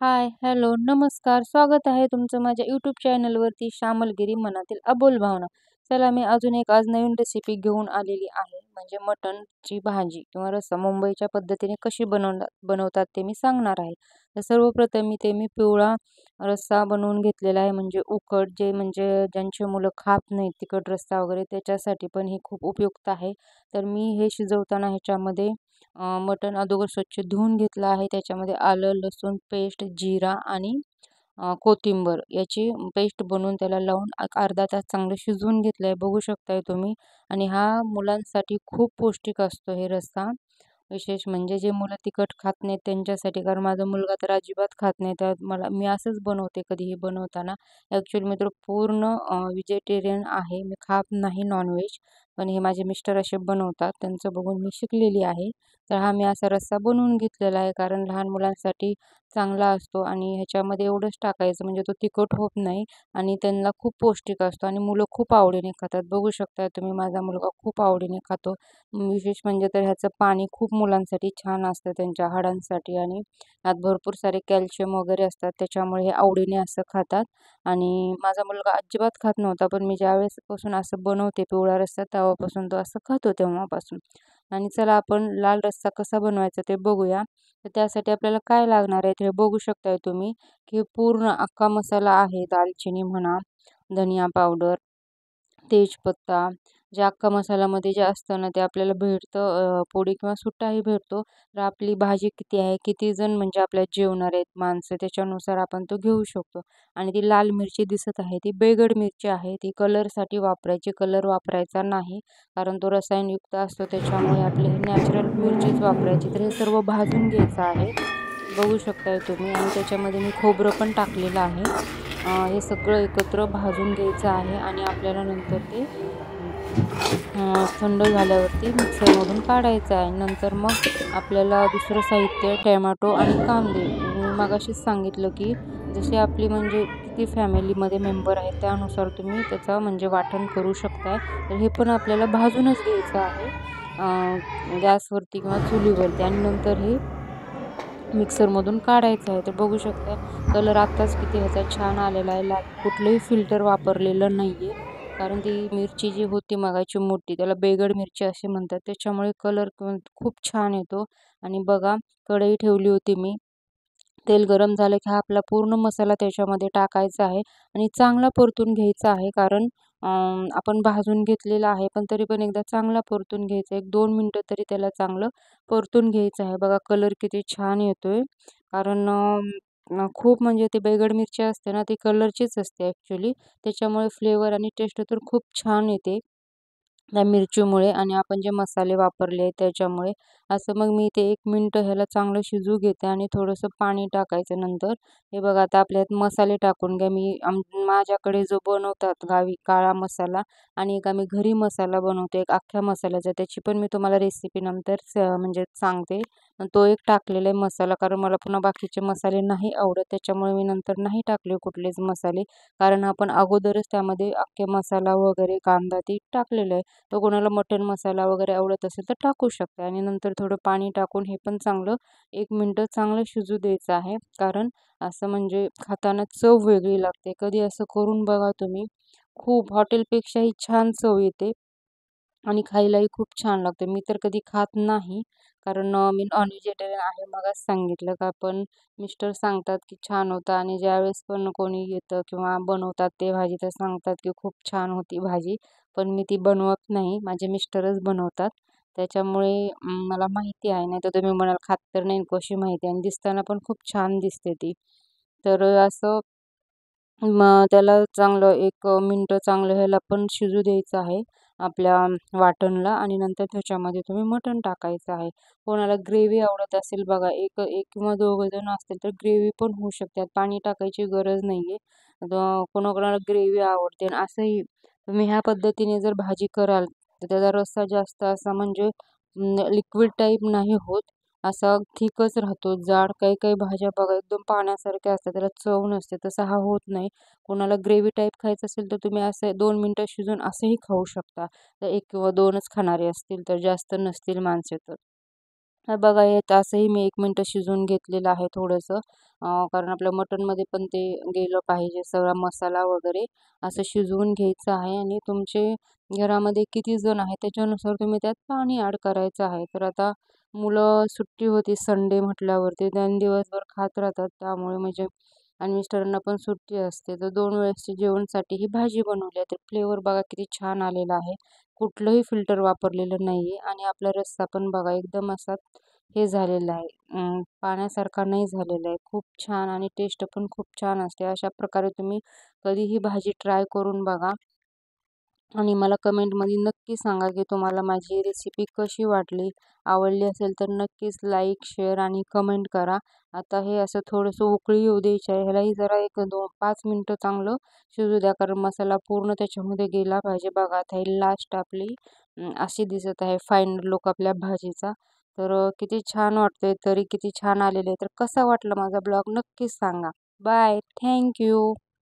हाय, hello, नमस्कार. स्वागत आहे तुमचं माझ्या यूट्यूब चॅनलवरती श्यामलगिरी मनातील अबोल भावना. चला मी अजून एक आज नवीन रेसिपी घेऊन आलेली आहे. म्हणजे मटणची भाजी किंवा रस्सा मुंबईच्या पद्धतीने कशी बनवतात ते मी सांगणार आहे. तर सर्वप्रथम मी पिवळा रस्सा बनवून घेतलेला आहे. म्हणजे उकड जे म्हणजे ज्यांची मुलं खात नाहीत तिखट रस्सा वगैरे त्याच्यासाठी पण हे खूप उपयुक्त आहे. तर मी हे शिजवताना ह्याच्यामध्ये मटण अगोदर स्वच्छ धुवून घेतलं आहे. त्याच्यामध्ये आलं, लसूण पेस्ट, जिरा आणि कोथिंबीर याची पेस्ट बनवून त्याला लावून अर्धा तास चांगलं शिजवून घेतलं आहे. बघू शकताय तुम्ही. आणि हा मुलांसाठी खूप पौष्टिक असतो हे रस्सा. विशेष म्हणजे जे मुलं तिखट खात नाहीत त्यांच्यासाठी. कारण माझा मुलगा तर अजिबात खात नाही. तर मी असंच बनवते कधीही बनवताना. ॲक्च्युअली मी तर पूर्ण व्हेजिटेरियन आहे. मी खात नाही नॉनव्हेज. पण हे माझे मिस्टर असे बनवतात. त्यांचं बघून मी शिकलेली आहे. तर हा मी असा रस्सा बनवून घेतलेला आहे. कारण लहान मुलांसाठी चांगला असतो आणि ह्याच्यामध्ये एवढंच टाकायचं म्हणजे तो तिखट होत नाही आणि त्यांना खूप पौष्टिक असतो आणि मुलं खूप आवडीने खातात. बघू शकता तुम्ही माझा मुलगा खूप आवडीने खातो. विशेष म्हणजे तर ह्याचं पाणी खूप मुलांसाठी छान असतं त्यांच्या हाडांसाठी आणि यात भरपूर सारे कॅल्शियम वगैरे असतात. त्याच्यामुळे हे आवडीने असं खातात. आणि माझा मुलगा अजिबात खात नव्हता. पण मी ज्यावेळेसपासून असं बनवते पिवळा रस्सा तेव्हापासून तो असं खातो तेव्हापासून. आणि चला आपण लाल रस्सा कसा बनवायचा ते बघूया. तर त्यासाठी आपल्याला काय लागणार आहे ते बघू शकताय तुम्ही, की पूर्ण अख्खा मसाला आहे. दालचिनी म्हणा, धनिया पावडर, तेजपत्ता, जे अख्खा मसाल्यामध्ये जे असतं ना ते आपल्याला भेटतं. पोडी किंवा सुट्टाही भेटतो. तर आपली भाजी किती आहे, किती जण म्हणजे आपल्यात जेवणार आहेत माणसं त्याच्यानुसार आपण तो घेऊ शकतो. आणि ती लाल मिरची दिसत आहे ती बेगड मिरची आहे. ती कलरसाठी वापरायची, कलर वापरायचा नाही. कारण तो रसायनयुक्त असतो त्याच्यामुळे आपली नॅचरल मिरचीच वापरायची. तर हे सर्व भाजून घ्यायचं आहे. बघू शकताय तुम्ही. आणि त्याच्यामध्ये मी खोबरं पण टाकलेलं आहे. हे सगळं एकत्र भाजून घ्यायचं आहे आणि आपल्याला नंतर ते थंड झाल्यावरती मिक्सरमधून काढायचं आहे. नंतर मग आपल्याला दुसरं साहित्य टोमॅटो आणि कांदे. मी मगाशीच सांगितलं की जशी आपली म्हणजे किती फॅमिलीमध्ये मेंबर आहेत त्यानुसार तुम्ही त्याचं म्हणजे वाटण करू शकताय. तर हे पण आपल्याला भाजूनच घ्यायचं आहे गॅसवरती किंवा चुलीवरती. आणि नंतर हे मिक्सरमधून काढायचं आहे. तर बघू शकता कलर आत्ताच किती ह्याचा छान आलेला आहे. कुठलंही फिल्टर वापरलेलं नाहीये. कारण ती मिरची जी होती मगाची मोठी त्याला बेगड मिरची असे म्हणतात. त्याच्यामुळे कलर खूप छान येतो. आणि बघा कढई ठेवली होती मी. तेल गरम झालं की हा आपला पूर्ण मसाला त्याच्यामध्ये टाकायचा आहे आणि चांगला परतून घ्यायचा आहे. कारण आपण भाजून घेतलेला आहे पण तरी पण एकदा चांगला परतून घ्यायचा. 1-2 मिनिटं तरी त्याला चांगलं परतून घ्यायचं आहे. बघा कलर किती छान येतोय. कारण खूप म्हणजे ते बेगड मिरची असते ना ती कलरचीच असते ॲक्च्युली. त्याच्यामुळे फ्लेवर आणि टेस्ट तर खूप छान येते त्या मिरचीमुळे आणि आपण जे मसाले वापरले आहेत त्याच्यामुळे. असं मग मी ते 1 मिनिटं ह्याला चांगलं शिजू घेते आणि थोडंसं पाणी टाकायचं नंतर. हे बघा आता आपल्यात मसाले टाकून घ्या. मी माझ्याकडे जो बनवतात गावी काळा मसाला आणि एक आम्ही घरी मसाला बनवतो एक अख्ख्या मसाल्याचा. त्याची पण मी तुम्हाला रेसिपी नंतर म्हणजे सांगते. तो एक टाकलेला आहे मसाला. कारण मला पुन्हा बाकीचे मसाले नाही आवडत. त्याच्यामुळे मी नंतर नाही टाकले कुठलेच मसाले. कारण आपण अगोदरच त्यामध्ये अख्खे मसाला वगैरे कांदा ते टाकलेलं आहे. तर कोणाला मटण मसाला वगैरे आवडत असेल तर टाकू शकता. आणि नंतर थोडं पाणी टाकून हे पण चांगलं 1 मिनिटं चांगलं शिजू द्यायचं आहे. कारण असं म्हणजे खाताना चव वेगळी लागते. कधी असं करून बघा तुम्ही. खूप हॉटेलपेक्षाही छान चव येते आणि खायलाही खूप छान लागते. मी तर कधी खात नाही. कारण मी नॉन व्हेजिटेरियन आहे. मगाच सांगितलं का पण मिस्टर सांगतात की छान होतं आणि ज्यावेळेस पण कोणी येतं किंवा बनवतात ते भाजी तर सांगतात की खूप छान होती भाजी. पण मी ती बनवत नाही. माझे मिस्टरच बनवतात. त्याच्यामुळे मला माहिती आहे. नाहीतर तुम्ही म्हणाल खात तर नाही कशी माहिती आणि दिसताना पण खूप छान दिसते ती. तर असं मग त्याला चांगलं 1 मिनिटं चांगलं ह्याला पण शिजू द्यायचं आहे आपल्या वाटणला. आणि नंतर त्याच्यामध्ये तुम्ही मटण टाकायचं आहे. कोणाला ग्रेव्ही आवडत असेल बघा एक एक किंवा दोघं जण असतील तर ग्रेव्ही पण होऊ शकते. पाणी टाकायची गरज नाहीये. कोणाकोणाला ग्रेव्ही आवडते आणि असंही तुम्ही ह्या पद्धतीने जर भाजी कराल तर त्याचा रस्सा जास्त असा म्हणजे लिक्विड टाईप नाही होत. असा थिकच राहतो जाड. काही काही भाज्या बघा एकदम पाण्यासारख्या असतात त्याला चव नसते. तसा हा होत नाही. कोणाला ग्रेव्ही टाईप खायचं असेल तर तुम्ही असं 2 मिनिटं शिजून असंही खाऊ शकता. तर 1 किंवा 2च खाणारे असतील तर जास्त नसतील माणसे तर. बघा येत असंही मी 1 मिनिट शिजवून घेतलेलं आहे थोडंसं. कारण आपल्या मटणमध्ये पण ते गेलं पाहिजे सगळा मसाला वगैरे असं शिजवून घ्यायचं आहे आणि तुमचे घरामध्ये किती जण आहेत त्याच्यानुसार तुम्ही त्यात पाणी ॲड करायचं आहे. तर आता मुलं सुट्टी होती संडे म्हटल्यावरती त्यांनी दिवसभर खात राहतात त्यामुळे म्हणजे आणि मिस्टरांना पण सुट्टी असते. तर 2 वेळेसच्या जेवणसाठी ही भाजी बनवली आहे. तर फ्लेवर बघा किती छान आलेला आहे. कुठलंही फिल्टर वापरलेलं नाहीये आणि आपला रस्सा पण बघा एकदम असा हे झालेला आहे. पाण्यासारखा नाही झालेला आहे. खूप छान आणि टेस्ट पण खूप छान असते. अशा प्रकारे तुम्ही कधीही भाजी ट्राय करून बघा. आणि मला कमेंटमध्ये नक्की सांगा की तुम्हाला माझी रेसिपी कशी वाटली. आवडली असेल तर नक्कीच लाईक, शेअर आणि कमेंट करा. आता हे असं थोडंसं उकळी येऊ द्यायची आहे. ह्यालाही जरा 1-2-5 मिनिटं चांगलं शिजू द्या कारण मसाला पूर्ण त्याच्यामध्ये गेला पाहिजे. बघा आता ही लास्ट आपली अशी दिसत आहे फायनल लूक आपल्या भाजीचा. तर किती छान वाटतंय तरी किती छान आलेलं आहे. तर कसा वाटला माझा ब्लॉग नक्कीच सांगा. बाय. Thank you.